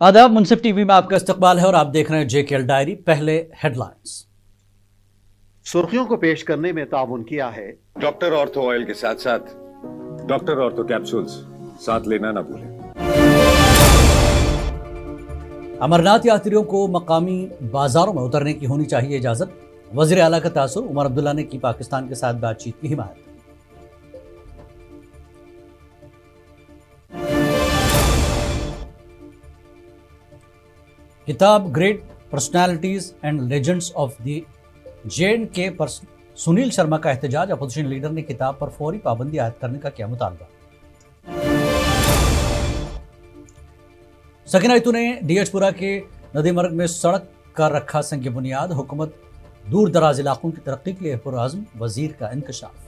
आदाब, मुनसिफ टीवी में आपका इस्तकबाल है और आप देख रहे हैं JKL डायरी। पहले हेडलाइंस। सुर्खियों को पेश करने में ताउन किया है डॉक्टर ऑर्थो ऑयल के साथ साथ डॉक्टर ऑर्थो कैप्सूल्स साथ लेना ना भूलें। अमरनाथ यात्रियों को मकामी बाजारों में उतरने की होनी चाहिए इजाजत। वजीर आला का तासुर, उमर अब्दुल्ला ने की पाकिस्तान के साथ बातचीत की हिमायत। किताब great personalities and legends of the J&K पर सुनील शर्मा का एहतजाज। अपोजिशन लीडर ने किताब पर फौरी पाबंदी आयद करने का किया मुतालबा। सकीना इतू ने डीएचपुरा के नदी मर्ग में सड़क का रखा संग बुनियाद। हुकूमत दूर दराज इलाकों की तरक्की के लिए पुरअज़्म, वजीर का इंकशाफ।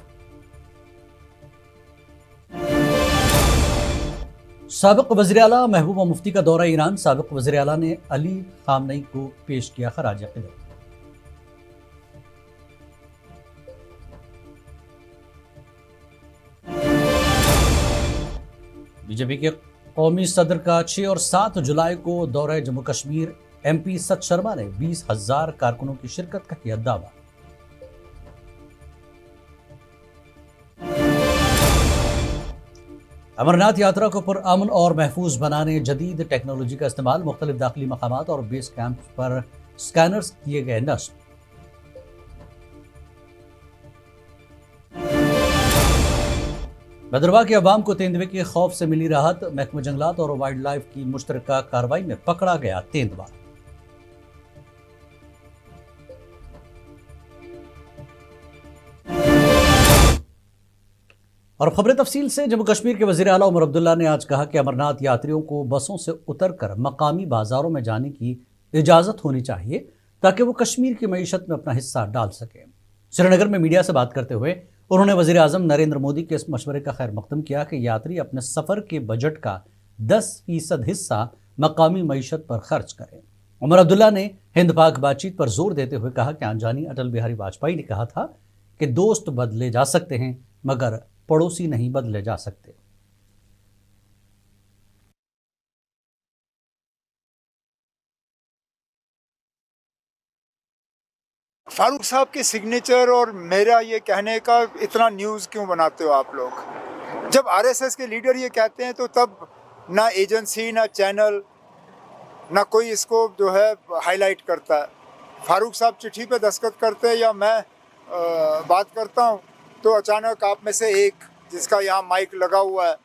साबिक वज़ीर आला महबूबा मुफ्ती का दौरा ईरान। साबिक वज़ीर आला ने अली खामनई को पेश किया खराज अक़ीदत। बीजेपी के कौमी सदर का 6 और 7 जुलाई को दौरा जम्मू कश्मीर। MP सत शर्मा ने 20,000 कारकुनों की शिरकत का किया दावा। अमरनाथ यात्रा को पुरअमन और महफूज बनाने जदीद टेक्नोलॉजी का इस्तेमाल। मुख्तलिफ दाखिली मकामात और बेस कैंप पर स्कैनर्स किए गए नस्ब। भद्रवाह के अवाम को तेंदुए के खौफ से मिली राहत। महकमा जंगलात और वाइल्ड लाइफ की मुश्तरका कार्रवाई में पकड़ा गया तेंदुआ। और खबरें तफसील से। जम्मू कश्मीर के वज़ीर आला उमर अब्दुल्ला ने आज कहा कि अमरनाथ यात्रियों को बसों से उतरकर मकामी बाजारों में जाने की इजाज़त होनी चाहिए ताकि वो कश्मीर की मईशत में अपना हिस्सा डाल सकें। श्रीनगर में मीडिया से बात करते हुए उन्होंने वज़ीर आज़म नरेंद्र मोदी के इस मशवरे का खैर मकदम किया कि यात्री अपने सफ़र के बजट का 10% हिस्सा मकामी मईशत पर खर्च करें। उमर अब्दुल्ला ने हिंद पाक बातचीत पर जोर देते हुए कहा कि आनजानी अटल बिहारी वाजपेयी ने कहा था कि दोस्त बदले जा सकते हैं मगर पड़ोसी नहीं बदले जा सकते। फारूक साहब के सिग्नेचर और मेरा ये कहने का इतना न्यूज़ क्यों बनाते हो आप लोग? जब RSS के लीडर ये कहते हैं तो तब ना एजेंसी, ना चैनल, ना कोई इसको जो है हाईलाइट करता है। फारूक साहब चिट्ठी पे दस्तखत करते हैं या मैं बात करता हूँ तो अचानक आप में से एक जिसका यहाँ माइक लगा हुआ है,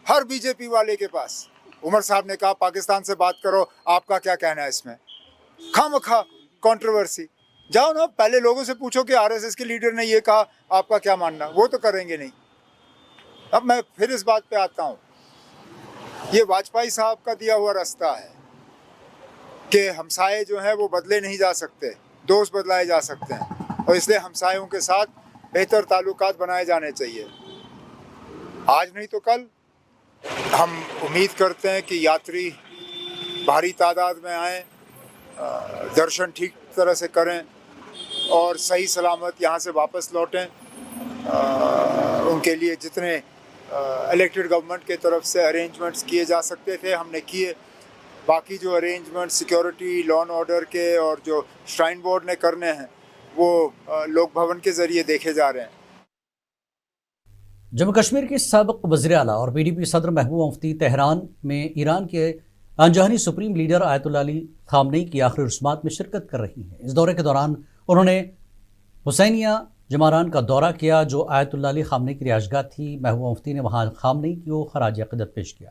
हर बीजेपी वाले के पास, उमर साहब ने कहा पाकिस्तान से बात करो, आपका क्या कहना है इसमें? खामखा कंट्रोवर्सी। जाओ ना, पहले लोगों से पूछो कि RSS के लीडर ने ये कहा, आपका क्या मानना? वो तो करेंगे नहीं। अब मैं फिर इस बात पे आता हूँ, ये वाजपेयी साहब का दिया हुआ रास्ता है कि हमसाये जो हैं वो बदले नहीं जा सकते, दोस्त बदलाए जा सकते हैं, और इसलिए हमसायों के साथ बेहतर ताल्लुकात बनाए जाने चाहिए। आज नहीं तो कल हम उम्मीद करते हैं कि यात्री भारी तादाद में आएँ, दर्शन ठीक तरह से करें और सही सलामत यहाँ से वापस लौटें। उनके लिए जितने इलेक्टेड गवर्नमेंट के तरफ से अरेंजमेंट्स किए जा सकते थे हमने किए। बाकी जो arrangement security, law and order के और जो श्राइन बोर्ड ने करने हैं वो लोक भवन के ज़रिए देखे जा रहे हैं। जम्मू कश्मीर के साबिक वज़ीर आला और PDP सदर महबूबा मुफ्ती तेहरान में ईरान के अनजानी supreme leader Ayatollah Ali Khamenei की आखिरी रस्मात में शिरकत कर रही हैं। इस दौरे के दौरान उन्होंने हुसैनिया जमारान का दौरा किया जो आयतुल्लाह अली खामनई की रिहाइशगाह थी। महबूबा मुफ्ती ने वहाँ खामनई को खराज अक़ीदत पेश किया।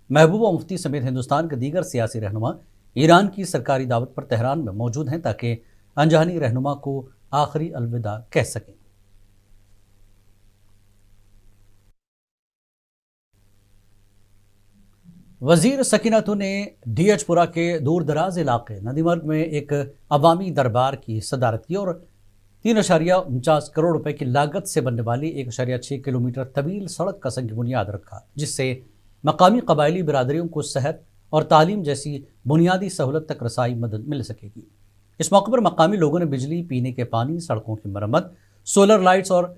महबूबा मुफ्ती समेत हिंदुस्तान के दीगर सियासी रहनुमा ईरान की सरकारी दावत पर तेहरान में मौजूद हैं ताकि अनजानी रहनुमा को आखिरी अलविदा कह सकें। वजीर सकीनतु ने डीएचपुरा के दूर दराज इलाके नदीमर्ग में एक अवामी दरबार की सदारत की और 3.49 करोड़ रुपए की लागत से बनने वाली 1.6 किलोमीटर तवील सड़क का संग बुनियाद रखा, जिससे मकामी कबायली बिरादरियों को सेहत और तालीम जैसी बुनियादी सहूलत तक रसाई मदद मिल सकेगी। इस मौके पर मकामी लोगों ने बिजली, पीने के पानी, सड़कों की मरम्मत, सोलर लाइट्स और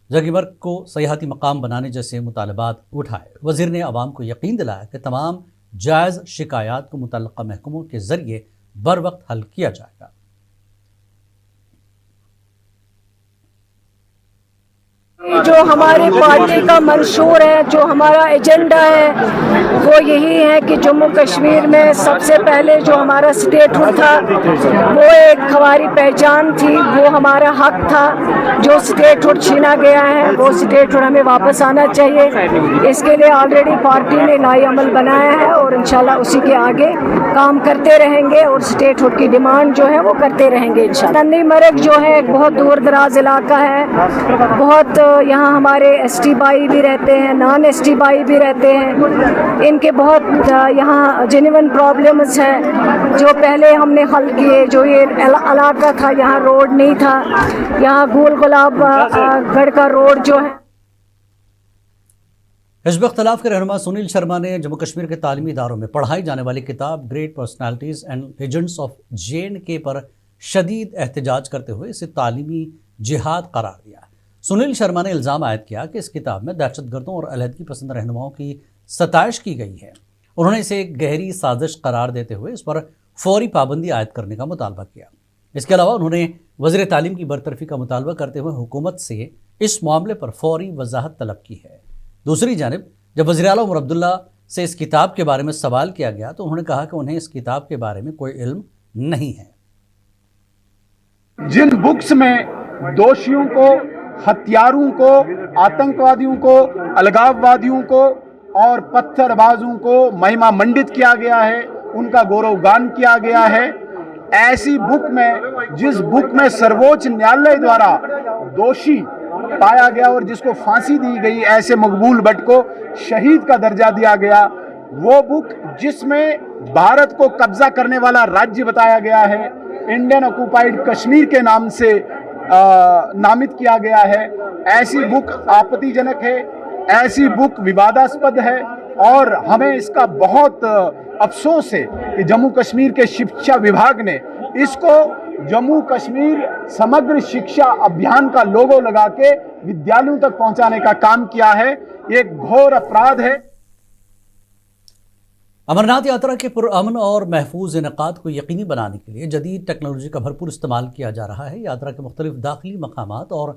जगीमर्ग को सयाहती मकाम बनाने जैसे मुतालबात उठाए। वजीर ने आवाम को यकीन दिलाया कि तमाम جائز شکایات کو متعلقہ محکموں کے ذریعے بر وقت حل کیا جائے گا۔ جو ہماری پارٹی کا منشور ہے، جو ہمارا ایجنڈا ہے، وہ یہی ہے کہ جموں کشمیر میں سب سے پہلے جو ہمارا اسٹیٹ ہوڈ تھا وہ ایک ہماری پہچان تھی، وہ ہمارا حق تھا۔ جو اسٹیٹ ہوڈ چھینا گیا ہے وہ اسٹیٹ ہوڈ ہمیں واپس آنا چاہیے۔ اس کے لیے آلریڈی پارٹی نے لائی عمل بنایا ہے اور انشاءاللہ اسی کے آگے کام کرتے رہیں گے اور اسٹیٹ ہوڈ کی ڈیمانڈ جو ہے وہ کرتے رہیں گے انشاءاللہ۔ ننی مرگ جو ہے ایک بہت دور دراز علاقہ ہے، بہت یہاں ہمارے ایس ٹی بھائی بھی رہتے ہیں، نان ایس ٹی بھائی بھی رہتے ہیں، ان کے بہت یہاں جینیون پرابلمز ہیں جو پہلے ہم نے حل کیے۔ جو یہ علاقہ تھا یہاں روڈ نہیں تھا، یہاں گول گلاب گڑھ کا روڈ جو ہے۔ حزب اختلاف کے رہنما سنیل شرما نے جموں کشمیر کے تعلیمی اداروں میں پڑھائی جانے والی کتاب great personalities and legends of JNK پر شدید احتجاج کرتے ہوئے اسے تعلیمی جہاد قرار دیا۔ سنیل شرما نے الزام عائد کیا کہ اس کتاب میں دہشت گردوں اور علیحدگی پسند رہنماؤں کی ستائش کی گئی ہے۔ انہوں نے اسے ایک گہری سازش قرار دیتے ہوئے اس پر فوری پابندی عائد کرنے کا مطالبہ کیا۔ اس کے علاوہ انہوں نے وزیر تعلیم کی برطرفی کا مطالبہ کرتے ہوئے حکومت سے اس معاملے پر فوری وضاحت طلب کی ہے۔ دوسری جانب جب وزیر اعلیٰ عمر عبداللہ سے اس کتاب کے بارے میں سوال کیا گیا تو انہوں نے کہا کہ انہیں اس کتاب کے بارے میں کوئی علم نہیں ہے۔ جن بکس میں دوشیوں کو، ہتھیاروں کو، آتنکوادیوں کو، الگاو وادیوں کو اور پتھر بازوں کو مہما منڈت کیا گیا ہے، ان کا گورو گان کیا گیا ہے، ایسی بک میں جس بک میں سرووچ نیالیہ دوارا دوشی پایا گیا اور جس کو پھانسی دی گئی، ایسے مقبول بٹ کو شہید کا درجہ دیا گیا، وہ بک جس میں بھارت کو قبضہ کرنے والا راجیہ بتایا گیا ہے، انڈین آکوپائیڈ کشمیر کے نام سے نامت کیا گیا ہے، ایسی بک آپتی جنک ہے، ایسی بک وواداسپد ہے اور ہمیں اس کا بہت افسوس ہے کہ جموں کشمیر کے شکشا وبھاگ نے اس کو جموں کشمیر سمگر شکشا ابھیان کا لوگو لگا کے ودیالیوں تک پہنچانے کا کام کیا ہے۔ یہ ایک گھور اپرادھ ہے۔ امرناتھ یاترا کے پرامن اور محفوظ انعقاد کو یقینی بنانے کے لیے جدید ٹیکنالوجی کا بھرپور استعمال کیا جا رہا ہے۔ یاترا کے مختلف داخلی مقامات اور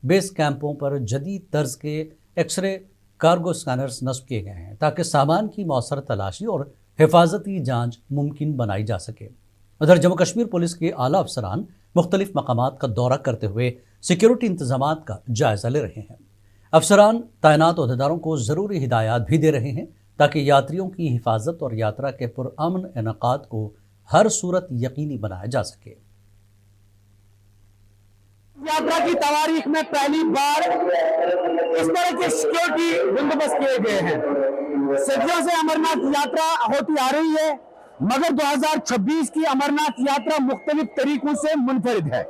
بیس کیمپوں پر جدید طرز کے ایکس رے کارگو سکینرز نصب کیے گئے ہیں تاکہ سامان کی مؤثر تلاشی اور حفاظتی جانچ ممکن بنائی جا سکے۔ ادھر جموں کشمیر پولیس کے اعلیٰ افسران مختلف مقامات کا دورہ کرتے ہوئے سیکیورٹی انتظامات کا جائزہ لے رہے ہیں۔ افسران تعینات عہدیداروں کو ضروری ہدایات بھی دے رہے ہیں تاکہ یاتریوں کی حفاظت اور یاترا کے پرامن انعقاد کو ہر صورت یقینی بنایا جا سکے۔ یاترا کی تاریخ میں پہلی بار اس طرح کے سیکیورٹی بندوبست کیے گئے ہیں۔ صدیوں سے امرناتھ یاترا ہوتی آ رہی ہے مگر 2026 کی امرناتھ یاترا مختلف طریقوں سے منفرد ہے۔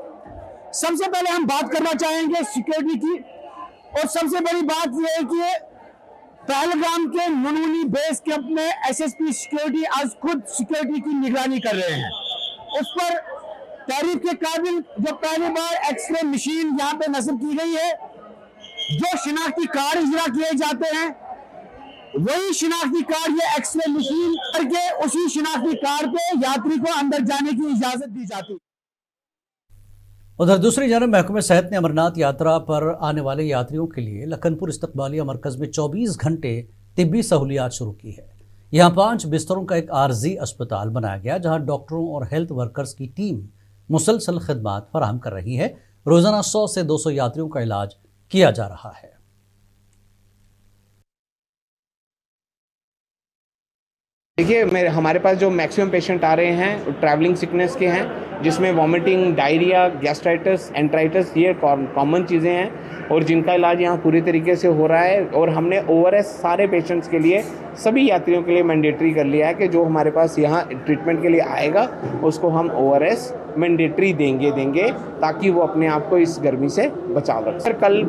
سب سے پہلے ہم بات کرنا چاہیں گے سیکیورٹی کی، اور سب سے بڑی بات یہ ہے کہ پہلگام کے منونی بیس کیمپ میں SSP سیکیورٹی آج خود سیکیورٹی کی نگرانی کر رہے ہیں۔ اس پر تعریف کے قابل جو پہلی بار ایکس رے مشین یہاں پہ نصب کی گئی ہے، جو شناختی کارڈ اجرا کیے جاتے ہیں وہی شناختی کارڈ یہ ایکس رے مشین کر کے اسی شناختی کارڈ پہ یاتری کو اندر جانے کی اجازت دی جاتی۔ ادھر دوسری جانب محکمہ صحت نے امرناتھ یاترا پر آنے والے یاتریوں کے لیے لکھن پور استقبالیہ مرکز میں 24 گھنٹے طبی سہولیات شروع کی ہے۔ یہاں 5 بستروں کا ایک عارضی اسپتال بنایا گیا جہاں ڈاکٹروں اور ہیلتھ ورکرز کی ٹیم مسلسل خدمات فراہم کر رہی ہے۔ روزانہ 100 سے 200 یاتریوں کا علاج کیا جا رہا ہے۔ دیکھیے ہمارے پاس جو میکسیمم پیشنٹ آ رہے ہیں ٹریولنگ سکنس کے ہیں، جس میں وامٹنگ، ڈائریا، گیسٹرائٹس، انٹرائٹس یہ کامن چیزیں ہیں اور جن کا علاج یہاں پوری طریقے سے ہو رہا ہے۔ اور ہم نے ORS سارے پیشنٹس کے لیے، سبھی یاتریوں کے لیے مینڈیٹری کر لیا ہے کہ جو ہمارے پاس یہاں ٹریٹمنٹ کے لیے آئے گا اس کو ہم ORS مینڈیٹری دیں گے تاکہ وہ اپنے آپ کو اس گرمی سے بچاؤ رکھ سکے۔ کل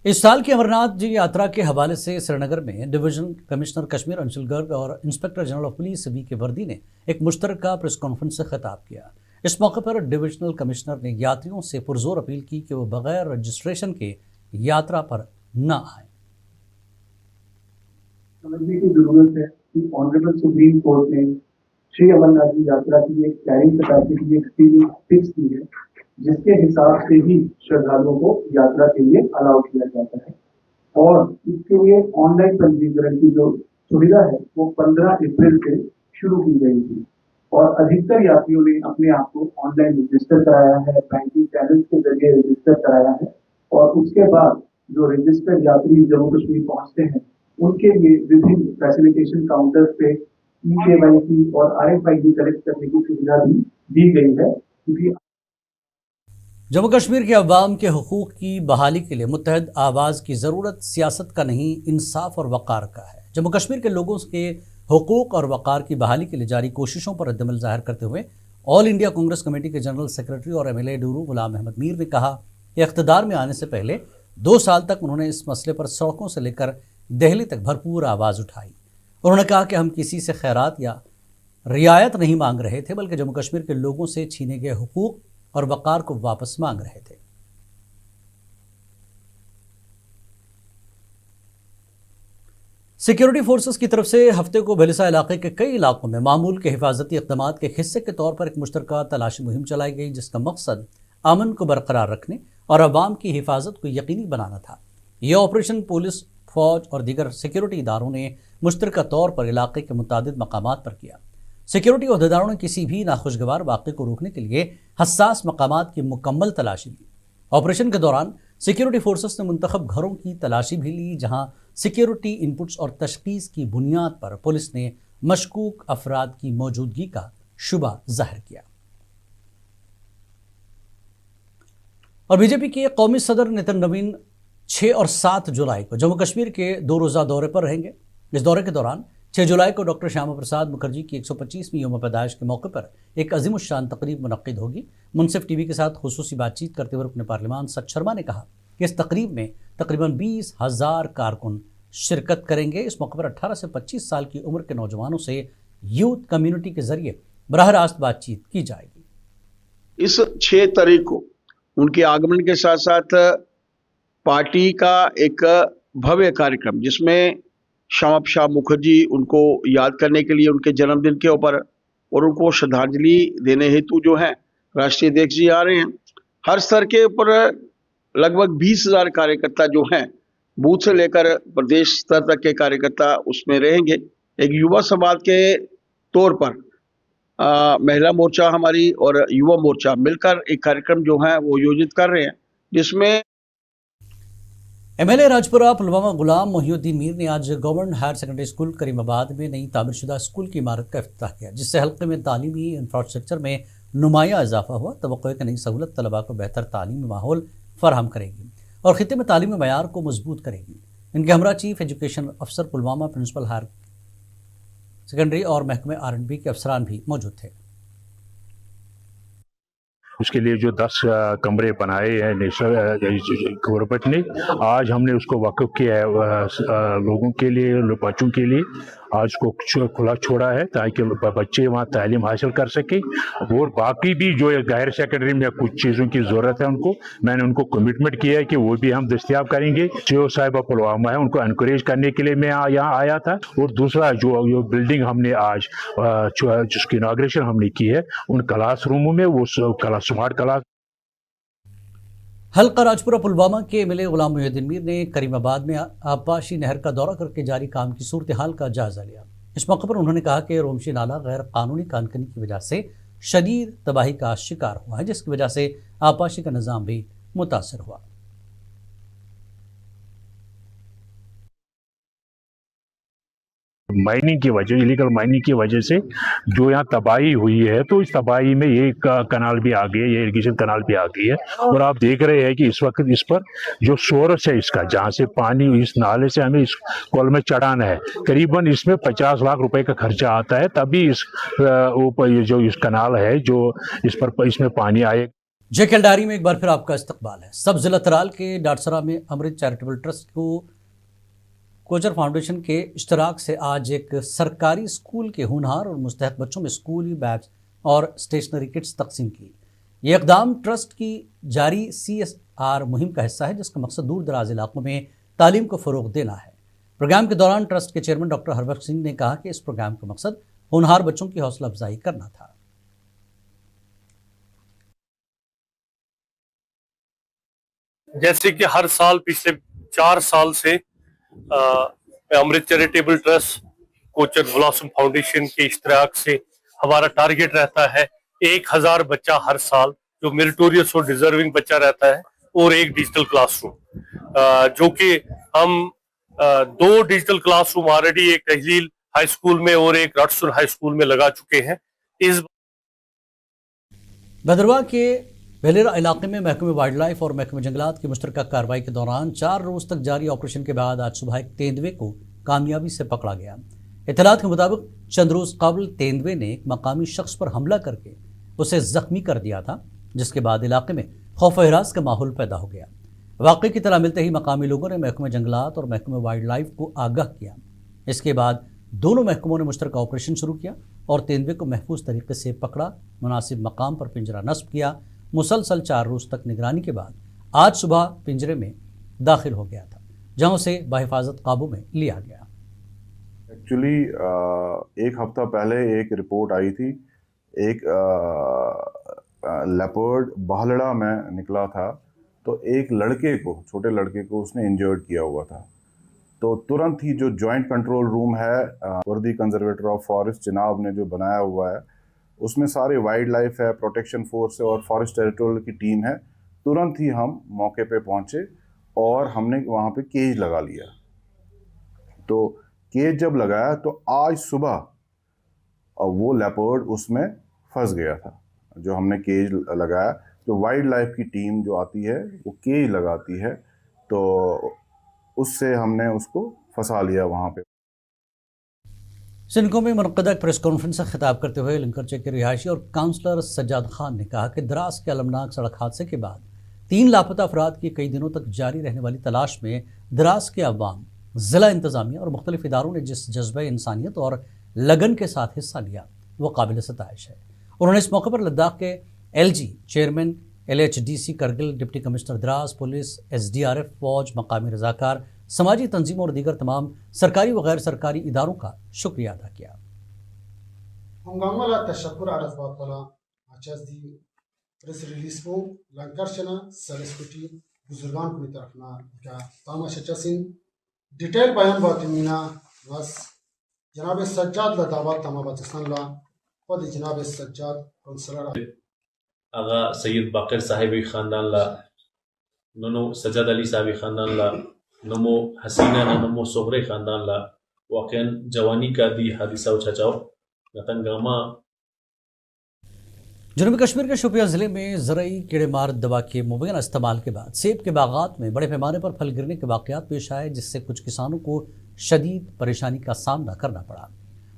اس سال کی امرناتھ جی یاترا کے حوالے سے سری نگر میں ڈویژن کمشنر کشمیر انشل گرگ اور inspector general of police VK وردی نے ایک مشترکہ پریس کانفرنس سے خطاب کیا۔ اس موقع پر ڈویژنل کمشنر نے یاتریوں سے پرزور اپیل کی کہ وہ بغیر رجسٹریشن کے یاترا پر نہ آئیں۔ समझने की जरूरत है कि ऑनरेबल सुप्रीम कोर्ट ने श्री अमरनाथ जी यात्रा की एक कैरिंग कैपेसिटी एक सीलिंग फिक्स की है, जिसके हिसाब से ही श्रद्धालुओं को यात्रा के लिए अलाउ किया जाता है। और इसके लिए ऑनलाइन पंजीकरण की जो सुविधा है वो 15 अप्रैल से शुरू की गई थी और अधिकतर यात्रियों ने अपने आप को ऑनलाइन रजिस्टर कराया है, बैंकिंग चैनल के जरिए रजिस्टर कराया है और उसके बाद जो रजिस्टर्ड यात्री जम्मू कश्मीर पहुंचते हैं उनके लिए विभिन्न फैसिलिटेशन काउंटर पे eKYC और RFID कलेक्ट करने की सुविधा भी दी गई है, क्योंकि जम्मू कश्मीर के अवाम के हुकूक की बहाली के लिए मुत्तहद आवाज़ की ज़रूरत सियासत का नहीं, इंसाफ और वक़ार का है। जम्मू कश्मीर के लोगों के हुकूक और वक़ार की बहाली के लिए जारी कोशिशों पर रद्दमल ज़ाहिर करते हुए ऑल इंडिया कांग्रेस कमेटी के जनरल सेक्रेटरी और MLA डूरू गुलाम अहमद मीर ने कहा कि इख्तिदार में आने से पहले 2 साल तक उन्होंने इस मसले पर सड़कों से लेकर दिल्ली तक भरपूर आवाज़ उठाई। उन्होंने कहा कि हम किसी से खैरात या रियायत नहीं मांग रहे थे, बल्कि जम्मू कश्मीर के लोगों से छीने गए हुकूक और वक़ार को वापस मांग रहे थे। सिक्योरिटी फोर्सेस की तरफ से हफ्ते को बेलिसा इलाके के कई इलाकों में मामूल के हिफाजती इक़दाम के हिस्से के तौर पर एक मुश्तरका तलाशी मुहिम चलाई गई, जिसका मकसद अमन को बरकरार रखने और अवाम की हिफाजत को यकीनी बनाना था। यह ऑपरेशन पुलिस, फौज और दीगर सिक्योरिटी इदारों ने मुश्तरका तौर पर इलाके के मुतादिद मकामात पर किया। सिक्योरिटी अहदेदारों ने किसी भी नाखुशगवार वाक़े को रोकने के लिए हसास मकामात की मुकम्मल तलाशी ली। ऑपरेशन के दौरान सिक्योरिटी फोर्सेस ने मुंतखब घरों की तलाशी भी ली, जहां सिक्योरिटी इनपुट्स और तशख़ीस की बुनियाद पर पुलिस ने मशकूक अफराद की मौजूदगी का शुबा ज़ाहिर किया। और बीजेपी के कौमी सदर नितिन नवीन 6 और 7 जुलाई को जम्मू कश्मीर के 2 रोज़ा दौरे पर रहेंगे। इस दौरे के दौरान 6 जुलाई को डॉक्टर श्यामा प्रसाद मुखर्जी की 125वीं यौम पैदाइश के मौके पर एक अज़ीमुश्शान तकरीब मुनक्किद होगी। मुनसिफ टीवी के साथ खुसूसी बातचीत करते हुए रुकन पार्लिमान सच शर्मा ने कहा कि इस तकरीब में तकरीबन 20,000 कारकुन शिरकत करेंगे। इस मौके पर 18 से 25 साल की उम्र के नौजवानों से यूथ कम्युनिटी के जरिए बराह रास्त बातचीत की जाएगी। इस 6 तारीख को उनके आगमन के साथ साथ पार्टी का एक भव्य कार्यक्रम, जिसमें श्यामा प्रसाद मुखर्जी उनको याद करने के लिए उनके जन्मदिन के ऊपर और उनको श्रद्धांजलि देने हेतु जो है राष्ट्रीय अध्यक्ष जी आ रहे हैं। हर स्तर के ऊपर लगभग 20,000 कार्यकर्ता जो हैं, बूथ से लेकर प्रदेश स्तर तक के कार्यकर्ता उसमें रहेंगे। एक युवा समाज के तौर पर महिला मोर्चा हमारी और युवा मोर्चा मिलकर एक कार्यक्रम जो है वो आयोजित कर रहे हैं, जिसमें MLA राजपुरा पुलवामा गुलाम मोहिउद्दीन मीर ने आज government higher secondary school Karimabad में नई तामीरशुदा स्कूल की इमारत का इफ्तिताह किया, जिससे हल्के में तालीमी इंफ्रास्ट्रक्चर में नुमाया इजाफा हुआ। तवक्को है कि नई सहूलत तलबा को बेहतर तालीमी माहौल फराहम करेगी और खित्ते में तालीमी मयार को मजबूत करेगी। इनके हमरा चीफ एजुकेशन अफसर पुलवामा, प्रिंसिपल हायर सेकेंडरी और महकमे R&B के अफसरान भी मौजूद थे। उसके लिए जो 10 कमरे बनाए हैं नेशनल गवर्नमेंट ने, आज हमने उसको वाक़िफ़ किया है लोगों के लिए, बच्चों के लिए। आज उसको खुला छोड़ा है ताकि बच्चे वहाँ तालीम हासिल कर सकें। और बाकी भी जो हायर सेकेंडरी में कुछ चीज़ों की ज़रूरत है उनको, मैंने उनको कमिटमेंट किया है कि वो भी हम दस्तियाब करेंगे। CO साहिबा पुलवामा है, उनको इनकरेज करने के लिए मैं यहाँ आया था। और दूसरा जो बिल्डिंग हमने आज जिसकी इनाग्रेशन हमने की है, उन क्लास रूमों में वो स्मार्ट क्लास। हल्का राजपुरा पुलवामा के MLA गुलाम मोहिउद्दीन मीर ने करीमाबाद में आबपाशी नहर का दौरा करके जारी काम की सूरत हाल का जायजा लिया। इस मौके पर उन्होंने कहा कि रोमशी नाला गैर कानूनी कानकनी की वजह से शदीद तबाही का शिकार हुआ है, जिसकी वजह से आबपाशी का निज़ाम भी मुतासर हुआ। माइनिंग की वजह, इलीगल माइनिंग की वजह से जो यहाँ तबाही हुई है, तो इस तबाही में ये कनाल भी आ गई है, ये इरिगेशन कनाल भी आ गई है। और आप देख रहे हैं कि इस वक्त इस पर जो सोर्स है इसका, जहाँ से पानी इस नाले से हमें इस कॉल में चढ़ाना है, करीबन इसमें 50 लाख रुपए का खर्चा आता है, तभी इस ऊपर ये जो इस कनाल है जो इस पर इसमें पानी आए। JKL डायरी में एक बार फिर आपका इस्तकबाल है। सब जिला तराल के डाटसरा में अमृत चैरिटेबल ट्रस्ट को कोचर फाउंडेशन के इश्तराक से आज एक सरकारी स्कूल के होनहार और मुस्तहक बच्चों में स्कूली बैग्स और स्टेशनरी किट्स तकसीम की। ये इक़दाम ट्रस्ट की जारी CSR मुहिम का हिस्सा है, जिसका मकसद दूर दराज इलाकों में तालीम को फ़रोग़ देना है। प्रोग्राम के दौरान ट्रस्ट के चेयरमैन डॉक्टर हरबख्श सिंह ने कहा कि इस प्रोग्राम का मकसद होनहार बच्चों की हौसला अफजाई करना था। जैसे कि हर साल पिछले 4 साल से Amrit charitable trust Kochhar blossom foundation के इश्तराक से हमारा टारगेट रहता है 1000 बच्चा हर साल जो मेरिटोरियस और डिजर्विंग बच्चा रहता है, और एक डिजिटल क्लासरूम, जो कि हम 2 डिजिटल क्लासरूम ऑलरेडी एक तहलील हाई स्कूल में और एक रटसुन हाई स्कूल में लगा चुके हैं। इस भद्रवाह के वेलेरा इलाके में महकमे वाइल्ड लाइफ और महकमे जंगलात की मुश्तरका कार्रवाई के दौरान 4 रोज तक जारी ऑपरेशन के बाद आज सुबह एक तेंदुए को कामयाबी से पकड़ा गया। इत्तलात के मुताबिक चंद रोज कबल तेंदुए ने एक मकामी शख्स पर हमला करके उसे जख्मी कर दिया था, जिसके बाद इलाके में खौफ हिरास का माहौल पैदा हो गया। वाक़े की तला मिलते ही मकामी लोगों ने महकमे जंगलात और महकमे वाइल्ड लाइफ को आगाह किया। इसके बाद दोनों महकमों ने मुश्तरका ऑपरेशन शुरू किया और तेंदुए को महफूज तरीके से पकड़ा, मुनासिब मकाम पर पिंजरा नस्ब किया। मुसलसल 4 रोज तक निगरानी के बाद आज सुबह पिंजरे में दाखिल हो गया था, जहां उसे बहिफाजत काबू में लिया गया। एक्चुअली एक हफ्ता पहले एक रिपोर्ट आई थी, एक लेपर्ड बहलड़ा में निकला था, तो एक लड़के को, छोटे लड़के को उसने इंजर्ड किया हुआ था। तो तुरंत ही जो जॉइंट कंट्रोल रूम है वर्दी कंजर्वेटर ऑफ फॉरेस्ट जनाब ने जो बनाया हुआ है, उसमें सारे वाइल्ड लाइफ है, प्रोटेक्शन फोर्स है और फॉरेस्ट टेरिटोरियल की टीम है। तुरंत ही हम मौके पे पहुंचे और हमने वहाँ पे केज लगा लिया। तो केज जब लगाया तो आज सुबह वो लेपर्ड उसमें फंस गया था। जो हमने केज लगाया, जो वाइल्ड लाइफ की टीम जो आती है वो केज लगाती है, तो उससे हमने उसको फंसा लिया वहाँ पे। सिडको में मुनक़दा प्रेस कॉन्फ्रेंस से खिताब करते हुए लिंकरचे के रिहायशी और काउंसलर सज्जाद खान ने कहा कि द्रास के अलमनाक सड़क हादसे के बाद 3 लापता अफराद की कई दिनों तक जारी रहने वाली तलाश में द्रास के अवाम, ज़िला इंतज़ामिया और मुख्तलिफ इदारों ने जिस जज्बे इंसानियत और लगन के साथ हिस्सा लिया वो काबिल सताइश है। उन्होंने इस मौके पर लद्दाख के LG chairman, LHDC Kargil, deputy commissioner Dras, police, SDRF, फौज, मकामी रजाकार, समाजी तंजीमों और दीगर तमाम सरकारी व गैर सरकारी इदारों का शुक्रिया अदा किया। Hungamala tashakkur arz batala achazdi press release ko lankarshana saliskuti buzurgan kuni tarafna ka tamaşa chasin detail bayan batimina was janabe sajjad la davat tamabatistan la qad janabe sajjad consular आगा सैयद बाकर साहिबी ख़ानदान ला ननो सज्जाद अली साहिबी ख़ानदान ला नमो हसीना नमो सोहरे ख़ानदान ला वाक़न जवानी का दी हादिसा उछाचाओ नतंगामा। जनूबी कश्मीर के शोपियां ज़िले में ज़रई कीड़ेमार दवा के मुबैना इस्तेमाल के बाद सेब के बागात में बड़े पैमाने पर फल गिरने के वाक़यात पेश आए, जिससे कुछ किसानों को शदीद परेशानी का सामना करना पड़ा।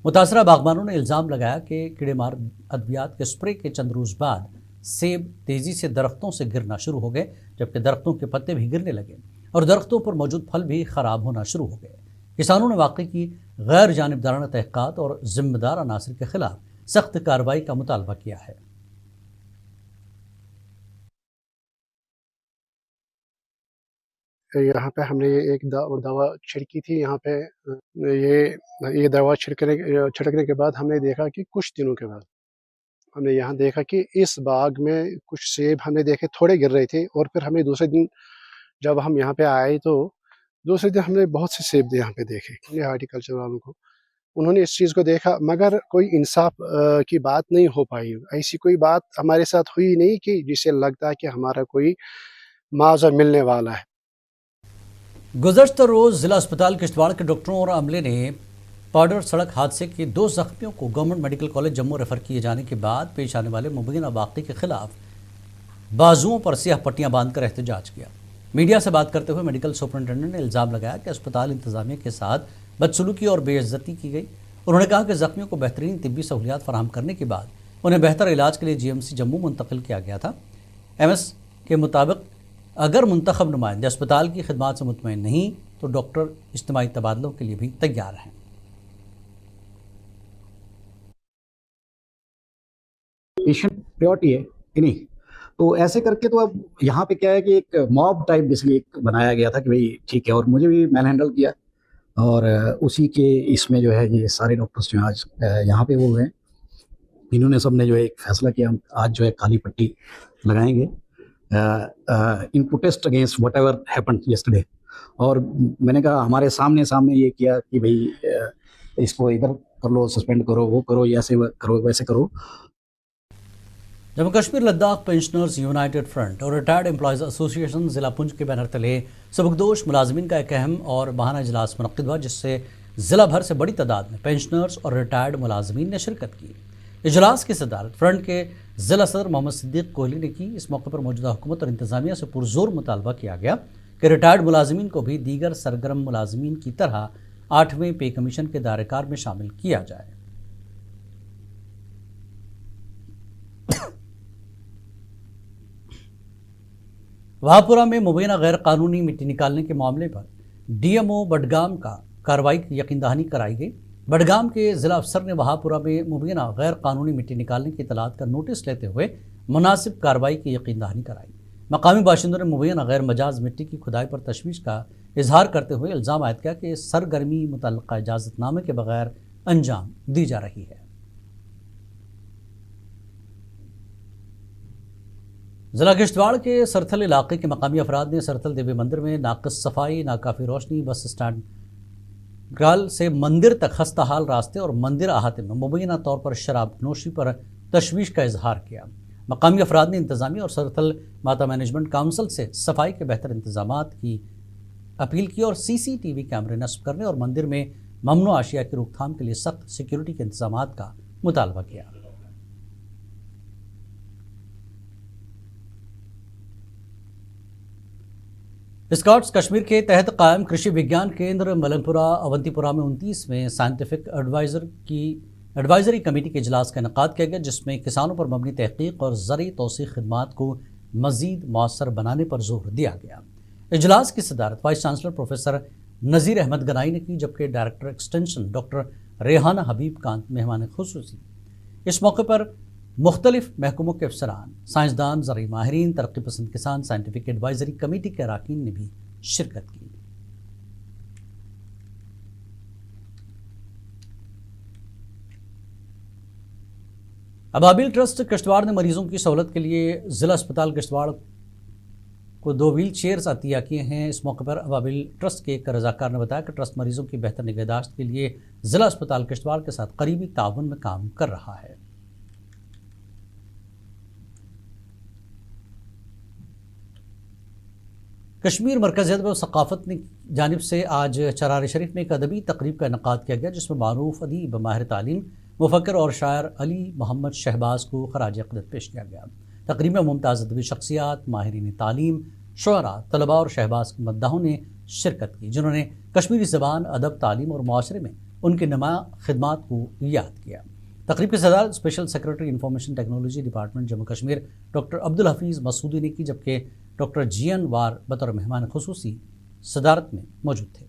मुतासरा बागबानों ने इल्ज़ाम लगाया कि कीड़ेमार अद्वियात के स्प्रे के चंद रोज़ बाद सेब तेज़ी से दरख्तों से गिरना शुरू हो गए, जबकि दरख्तों के पत्ते भी गिरने लगे और दरख्तों पर मौजूद फल भी ख़राब होना शुरू हो गए। किसानों ने वाक़े की गैर जानिबदाराना तहक़ीक़ात और ज़िम्मेदार अनासर के ख़िलाफ़ सख्त कार्रवाई का मुतालबा किया है। यहाँ पे हमने एक दवा छिड़की थी। यहाँ पे ये दवा छिड़कने के बाद हमने देखा कि कुछ दिनों के बाद हमने यहाँ देखा कि इस बाग में कुछ सेब हमने देखे थोड़े गिर रहे थे, और फिर हमने दूसरे दिन जब हम यहाँ पे आए तो दूसरे दिन हमने बहुत से सेब यहाँ पे देखे। हॉर्टिकल्चर वालों को उन्होंने इस चीज़ को देखा, मगर कोई इंसाफ की बात नहीं हो पाई। ऐसी कोई बात हमारे साथ हुई नहीं कि जिससे लगता है कि हमारा कोई मुआवजा मिलने वाला है। गुज़श्ता रोज़ ज़िला अस्पताल किश्तवाड़ के डॉक्टरों और अमले ने पाउडर सड़क हादसे के 2 ज़ख्मियों को government medical college Jammu refer किए जाने के बाद पेश आने वाले मुबैना वाक़े के ख़िलाफ़ बाजुओं पर स्याह पट्टियाँ बांधकर एहतजाज किया। मीडिया से बात करते हुए मेडिकल सुपरिटेंडेंट ने इल्ज़ाम लगाया कि अस्पताल इंतज़ामिया के साथ बदसलूकी और बेइज्जती की गई। उन्होंने कहा कि ज़ख्मियों को बेहतरीन तिब्बी सहूलियात फराहम करने के बाद उन्हें बेहतर इलाज के लिए GMC जम्मू मुंतकिल किया गया था। MS के मुताबिक अगर मुंतखब नुमाइंदे अस्पताल की खिदमात से मुतमईन नहीं तो डॉक्टर इज्तिमाई तबादलों के लिए भी तैयार हैं। पेशेंट प्रायोरिटी है कि नहीं, तो ऐसे करके तो अब यहाँ पे क्या है कि एक मॉब टाइप बेसिकली एक बनाया गया था कि भाई ठीक है, और मुझे भी मैन हैंडल किया और उसी के इसमें जो है ये सारे डॉक्टर्स जो हैं आज यहाँ पे वो हैं, इन्होंने सब ने जो है एक फैसला किया, हम आज जो है काली पट्टी लगाएंगे in protest against whatever happened yesterday. और मैंने कहा हमारे सामने ये किया कि भाई इसको इधर कर लो, सस्पेंड करो, वो करो, ऐसे करो, वैसे करो। Jammu Kashmir Ladakh pensioners United front और रिटायर्ड एम्प्लॉयज़ एसोसिएशन ज़िला पुंछ के बैनर तले सबकदोश मुलाजमीन का एक अहम और माहाना इजलास मुनक़्क़िद हुआ, जिससे ज़िला भर से बड़ी तादाद में पेंशनर्स और रिटायर्ड मुलाजमीन ने शिरकत की। इजलास की सदारत फ्रंट के ज़िला सदर मोहम्मद सिद्दीक़ कोहली ने की। इस मौके पर मौजूदा हुकूमत और इंतज़ामिया से पुरजोर मुतालबा किया गया कि रिटायर्ड मुलाजमीन को भी दीगर सरगर्म मुलाजमीन की तरह 8वें पे कमीशन के दायरेकार में शामिल किया जाए। वहापुरा में मुबैना गैर कानूनी मिट्टी निकालने के मामले पर डीएमओ बडगाम का कार्रवाई की यकीन दहानी कराई गई। बडगाम के ज़िला अफसर ने वहापुरा में मुबैना गैर कानूनी मिट्टी निकालने की इतलात का नोटिस लेते हुए मुनासिब कार्रवाई की यकीन दहानी कराई। मकामी बाशिंदों ने मुबैना गैर मजाज मिट्टी की खुदाई पर तशवीश का इजहार करते हुए इल्ज़ाम आयद किया कि सरगर्मी मुतल्लक़ा इजाज़तनामे के बगैर अंजाम दी जा रही है। ज़िला किश्तवाड़ के सरथल इलाके के मकामी अफराद ने सरथल देवी मंदिर में नाक़िस सफाई, नाकाफ़ी रोशनी, बस स्टैंड गाल से मंदिर तक खस्ता हाल रास्ते और मंदिर अहाते में मुबैना तौर पर शराब नोशी पर तशवीश का इजहार किया। मकामी अफराद ने इंतज़ामिया और सरथल माता मैनेजमेंट काउंसिल से सफाई के बेहतर इंतजामात की अपील की और CCTV कैमरे नस्ब करने और मंदिर में ममनू आशिया की रोकथाम के लिए सख्त सिक्योरिटी के इंतजामात का मुतालबा किया। स्काउट्स कश्मीर के तहत कायम कृषि विज्ञान केंद्र मलंगपुरा अवंतीपुरा में 29वें साइंटिफिक एडवाइजरी कमेटी के इजलास का इनेकाद किया गया, जिसमें किसानों पर मबनी तहकीक और ज़रई तौसीक़ खिदमात को मज़ीद मौसर बनाने पर जोर दिया गया। इजलास की सदारत वाइस चांसलर प्रोफेसर नज़ीर अहमद गनाई ने की, जबकि डायरेक्टर एक्सटेंशन डॉक्टर रेहाना हबीब कांत मेहमान खुसूसी। इस मौके पर मुख्तलिफ महकमों के अफसरान, साइंसदान, ज़रई माहिरीन, तरक्की पसंद किसान, साइंटिफिक एडवाइजरी कमेटी के अरकान ने भी शिरकत की। अबाबिल ट्रस्ट किश्तवाड़ ने मरीजों की सहूलत के लिए ज़िला अस्पताल किश्तवाड़ को 2 व्हील चेयर्स अतिया किए हैं। इस मौके पर अबाबिल ट्रस्ट के एक रज़ाकार ने बताया कि ट्रस्ट मरीजों की बेहतर निगहदाश्त के लिए ज़िला अस्पताल किश्तवाड़ के साथ करीबी ताउन में काम कर रहा है। कश्मीर मरकज़ अदब व सक़ाफ़त की जानिब से आज चरार शरीफ में एक अदबी तकरीब का इनेकाद किया गया, जिसमें मारूफ अदीब, माहिर तालीम, मुफ़क्किर और शायर अली मोहम्मद शहबाज को खराज अक़ीदत पेश किया गया। तकरीब में मुमताज़ अदबी शख्सियात, माहिरीन तालीम, शुअरा, तलबा और शहबाज के मद्दाहों ने शिरकत की, जिन्होंने कश्मीरी ज़बान, अदब, तालीम और मुआशरे में उनकी नुमायाँ खिदमात को याद किया। तकरीब की सदारत special secretary information technology department Jammu Kashmir doctor Abdul Hafeez Masoodi ने की, जबकि डॉक्टर GN वार बतौर मेहमान खुसूसी सदारत में मौजूद थे।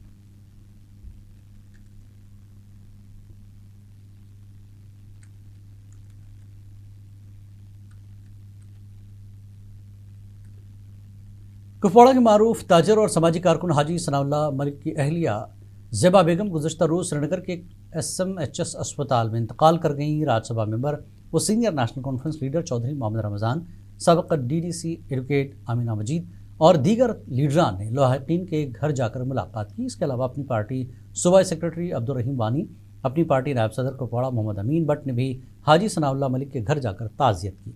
कुपवाड़ा के मारूफ ताजर और समाजी कारकुन हाजी सनाउल्लाह मलिक की अहलिया ज़ेबा बेगम गुज़श्ता रोज़ श्रीनगर के SMHS अस्पताल में इंतकाल कर गईं। राज्यसभा मेंबर व senior National Conference leader Chaudhary Mohammad Ramzan, सबक DDC एडवोकेट आमिना मजीद और दीगर लीडरान ने लाहिकीन के घर जाकर मुलाकात की। इसके अलावा अपनी पार्टी सूबाई सेक्रेटरी अब्दुल रहीम वानी, अपनी पार्टी नायब सदर कुपवाड़ा मोहम्मद अमीन भट्ट ने भी हाजी सनाउल्लाह मलिक के घर जाकर ताज़ियत की।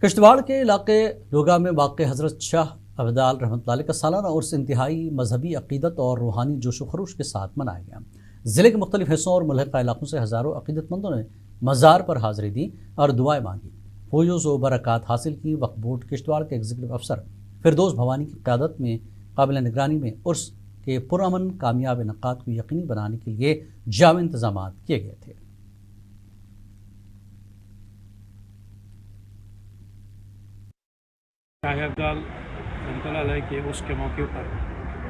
किश्तवाड़ के इलाके लोगा में वाक़ हज़रत शाह अब्दाल रहमतुल्लाह अलैह का सालाना उर्स इंतहाई मजहबी अक़ीदत और रूहानी जोश व खरूश के साथ मनाया गया। ज़िले के मुख्तलिफ हिस्सों और मुल्हिका इलाकों से हज़ारों अक़ीदतमंदों ने मज़ार पर हाज़िरी दी और दुआएं मांगी, फौज़ व बरक़ात हासिल की। वक्फ बोर्ड किश्तवाड़ के एग्जीक्यूटिव अफसर फिरदौस भवानी की क़यादत में काबिल निगरानी में उर्स के पुरअमन कामयाब इनेकाद को यकीनी बनाने के लिए जाम इंतज़ाम किए गए थे। शाह अब्दाल रहमतुल्लाह अलैह के उसके मौके पर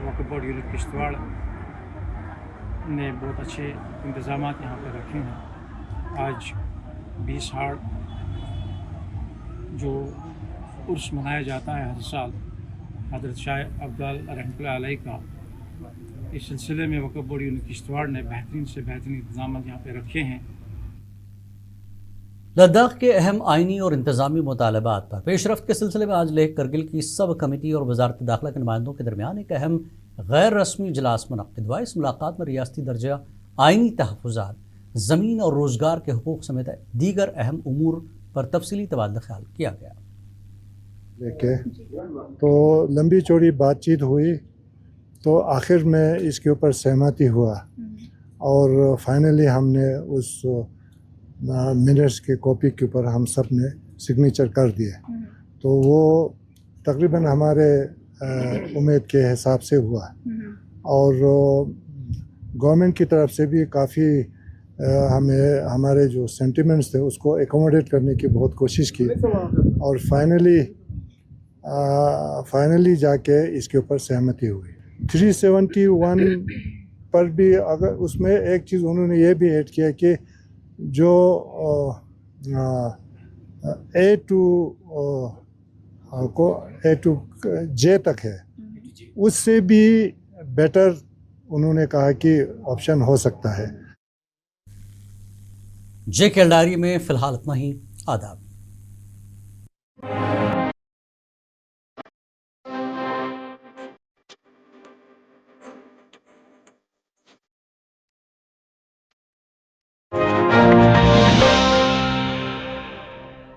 वक्फ बोर्ड यूनिट किश्तवाड़ ने बहुत अच्छे इंतज़ाम यहाँ पर रखे हैं। आज 20 हाड़ जो उर्स मनाया जाता है हर साल हज़रत शाह अब्दाल रहमतुल्लाह अलैह का, इस सिलसिले में वक्फ बोर्ड यूनिट किश्तवाड़ ने बेहतरीन से बेहतरीन इंतजाम यहाँ पे रखे हैं। लद्दाख के अहम आइनी और इंतजामी मुतालबात पर पेशरफ्त के सिलसिले में आज लेह करगिल की सब कमेटी और वजारत दाखिला के नुमाइंदों के दरमियान एक अहम गैर रस्मी इजलास मुनक्किद हुआ। इस मुलाकात में रियासती दर्जा आइनी तहफ़्फ़ुज़ात, ज़मीन और रोज़गार के हुकूक़ समेत दीगर अहम उमूर पर तफसीली तबादला ख्याल किया गया। देखे तो लंबी चौड़ी बातचीत हुई तो आखिर में इसके ऊपर सहमति हुआ और फाइनली हमने उस मिनट्स के कॉपी के ऊपर हम सब ने सिग्नेचर कर दिए। तो वो तकरीबन हमारे उम्मीद के हिसाब से हुआ और गवर्नमेंट की तरफ से भी काफ़ी हमें हमारे जो सेंटिमेंट्स थे उसको एकोमोडेट करने की बहुत कोशिश की और फाइनली जाके इसके ऊपर सहमति हुई। 371 पर भी अगर उसमें एक चीज़ उन्होंने ये भी ऐड किया कि जो A to J तक है उससे भी बेटर उन्होंने कहा कि ऑप्शन हो सकता है। जे के डायरी में फ़िलहाल इतना ही। आदाब।